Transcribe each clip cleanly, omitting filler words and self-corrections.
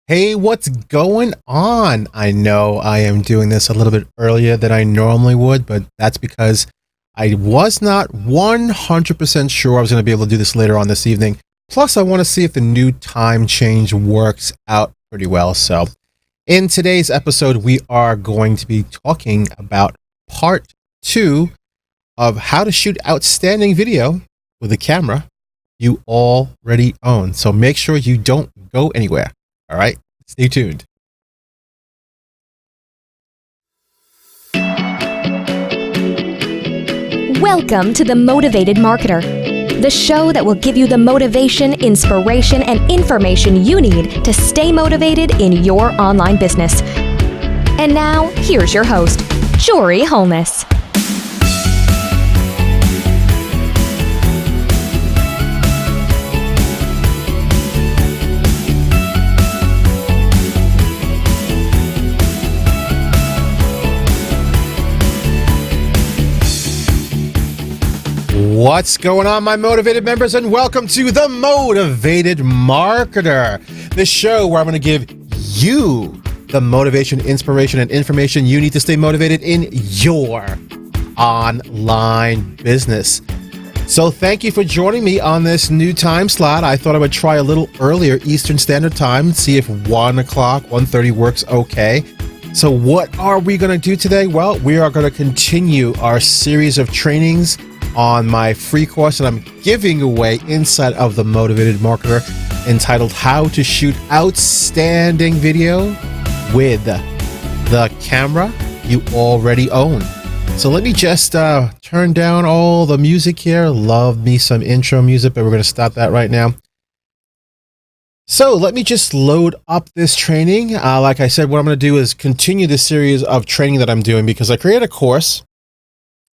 Hey, what's going on? I know I am doing this a little bit earlier than I normally would, but that's because I was not 100% sure I was going to be able to do this later on this evening. Plus, I want to see if the new time change works out pretty well. So, in today's episode, we are going to be talking about part two of how to shoot outstanding video with a camera you already own. So, make sure you don't go anywhere. All right, stay tuned. Welcome to The Motivated Marketer, the show that will give you the motivation, inspiration, and information you need to stay motivated in your online business. And now, here's your host, Jory Holness. What's going on, my motivated members, and welcome to The Motivated Marketer, the show where I'm going to give you the motivation, inspiration, and information you need to stay motivated in your online business. So thank you for joining me on this new time slot. I thought I would try a little earlier Eastern Standard Time, see if 1 o'clock, 1:30 works okay. So what are we going to do today? Well, we are going to continue our series of trainings on my free course that I'm giving away inside of The Motivated Marketer, entitled How to Shoot Outstanding Video with the Camera You Already Own. So let me just turn down all the music here. Love me some intro music, but we're going to stop that right now. So let me just load up this training. Like I said, what I'm going to do is continue this series of training that I'm doing, because I created a course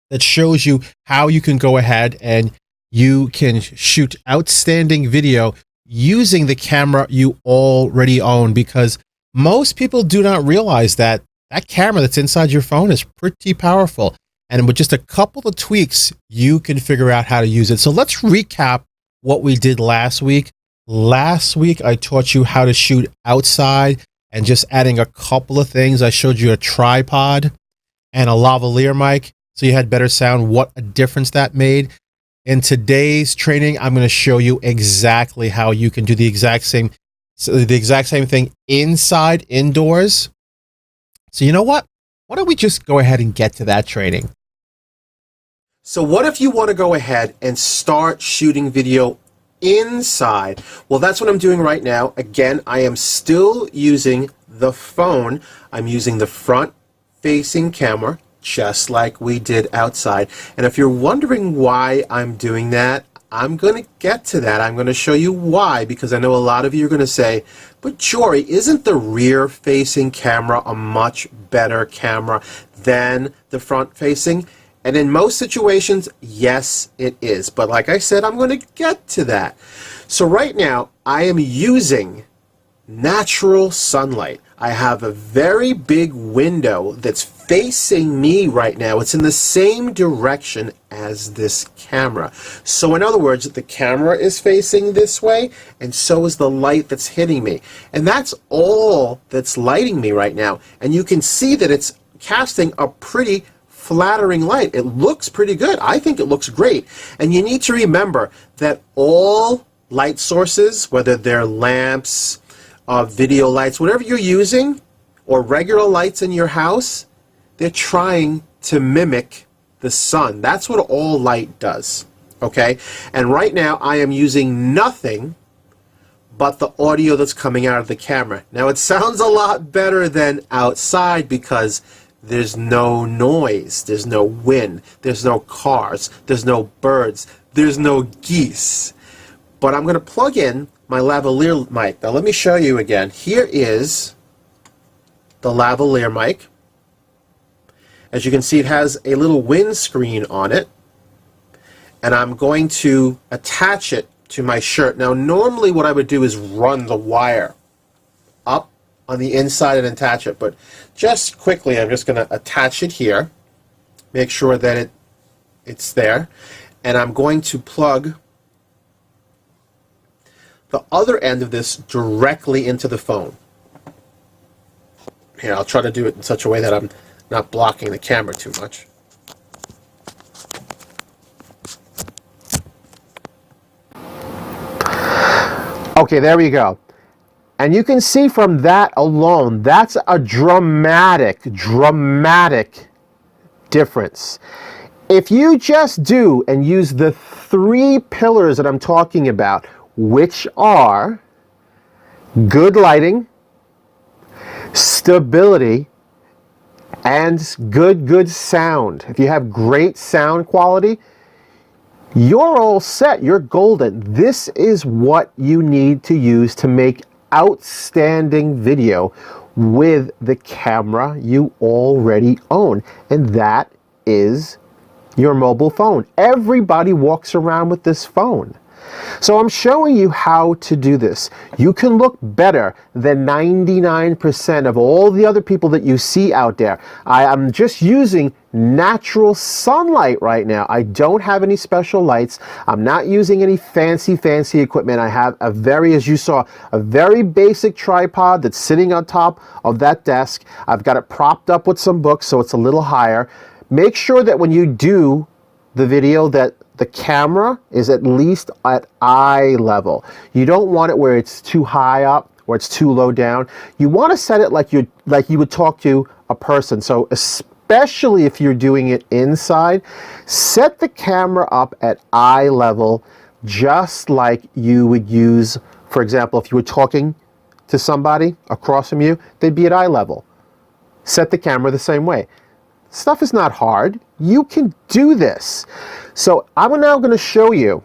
that shows you how you can go ahead and you can shoot outstanding video using the camera you already own, because most people do not realize that that camera that's inside your phone is pretty powerful. And with just a couple of tweaks, you can figure out how to use it. So let's recap what we did last week. Last week, I taught you how to shoot outside and just adding a couple of things. I showed you a tripod and a lavalier mic, so you had better sound, what a difference that made. In today's training, I'm going to show you exactly how you can do the exact same thing inside, indoors. So you know what? Why don't we just go ahead and get to that training? So what if you want to go ahead and start shooting video inside? Well, that's what I'm doing right now. Again, I am still using the phone. I'm using the front-facing camera, just like we did outside. And if you're wondering why I'm doing that, I'm going to get to that. I'm going to show you why, because I know a lot of you are going to say, but Jory, isn't the rear-facing camera a much better camera than the front-facing? And in most situations, yes, it is. But like I said, I'm going to get to that. So right now, I am using natural sunlight. I have a very big window that's facing me right now. It's in the same direction as this camera. So in other words, the camera is facing this way, and so is the light that's hitting me. And that's all that's lighting me right now. And you can see that it's casting a pretty flattering light. It looks pretty good. I think it looks great. And you need to remember that all light sources, whether they're lamps, video lights, whatever you're using, or regular lights in your house, they're trying to mimic the sun. That's what all light does. Okay? And right now I am using nothing but the audio that's coming out of the camera. Now it sounds a lot better than outside, because there's no noise, there's no wind, there's no cars, there's no birds, there's no geese. But I'm going to plug in my lavalier mic. Now let me show you again. Here is the lavalier mic. As you can see, it has a little windscreen on it, and I'm going to attach it to my shirt. Now normally what I would do is run the wire up on the inside and attach it, but just quickly I'm just going to attach it here, make sure that it's there, and I'm going to plug the other end of this directly into the phone. Here, I'll try to do it in such a way that I'm not blocking the camera too much. Okay, there we go. And you can see from that alone, that's a dramatic difference. If you just do and use the 3 pillars that I'm talking about, which are good lighting, stability, and good sound. If you have great sound quality, you're all set, you're golden. This is what you need to use to make outstanding video with the camera you already own, and that is your mobile phone. Everybody walks around with this phone. So I'm showing you how to do this. You can look better than 99% of all the other people that you see out there. I'm just using natural sunlight right now. I don't have any special lights. I'm not using any fancy equipment. I have as you saw, a very basic tripod that's sitting on top of that desk. I've got it propped up with some books so it's a little higher. Make sure that when you do the video that the camera is at least at eye level. You don't want it where it's too high up or it's too low down. You want to set it like you would talk to a person. So especially if you're doing it inside, set the camera up at eye level, just like you would use, for example, if you were talking to somebody across from you, they'd be at eye level. Set the camera the same way. Stuff is not hard. You can do this. So I'm now going to show you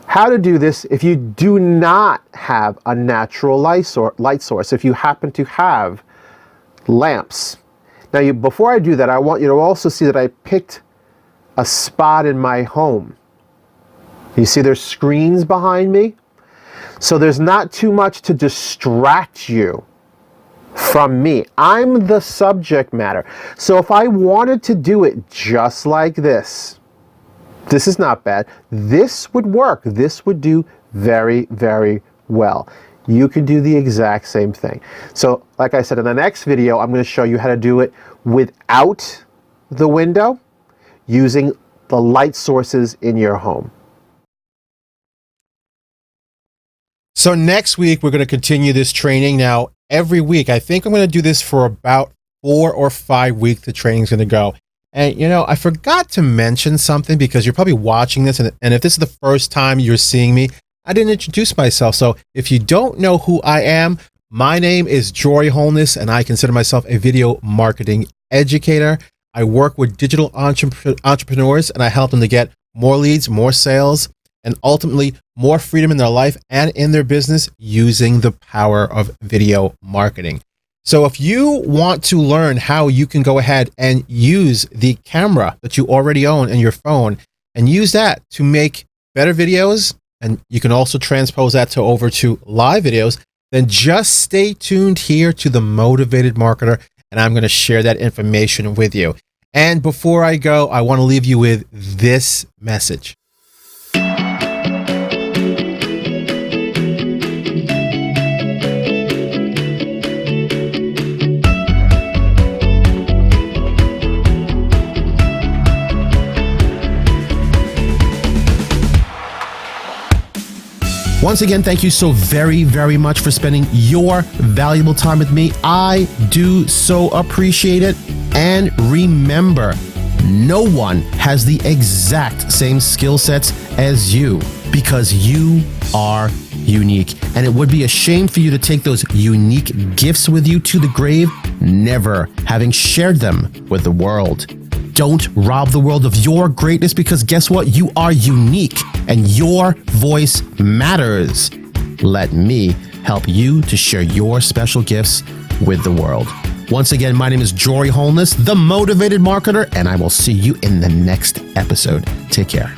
how to do this if you do not have a natural light source, if you happen to have lamps. Now, before I do that, I want you to also see that I picked a spot in my home. You see there's screens behind me? So there's not too much to distract you from me. I'm the subject matter. So if I wanted to do it just like this, this is not bad. This would work. This would do very well. You can do the exact same thing. So like I said, in the next video, I'm going to show you how to do it without the window, using the light sources in your home. So next week, we're going to continue this training. Now, every week, I think I'm going to do this for about 4 or 5 weeks. The training's going to go. And, you know, I forgot to mention something because you're probably watching this. And if this is the first time you're seeing me, I didn't introduce myself. So if you don't know who I am, my name is Jory Holness, and I consider myself a video marketing educator. I work with digital entrepreneurs, and I help them to get more leads, more sales, and ultimately more freedom in their life and in their business using the power of video marketing. So if you want to learn how you can go ahead and use the camera that you already own in your phone and use that to make better videos, and you can also transpose that over to live videos, then just stay tuned here to The Motivated Marketer, and I'm going to share that information with you. And before I go, I want to leave you with this message. Once again, thank you so very much for spending your valuable time with me. I do so appreciate it. And remember, no one has the exact same skill sets as you, because you are unique. And it would be a shame for you to take those unique gifts with you to the grave, never having shared them with the world. Don't rob the world of your greatness, because guess what? You are unique and your voice matters. Let me help you to share your special gifts with the world. Once again, my name is Jory Holness, The Motivated Marketer, and I will see you in the next episode. Take care.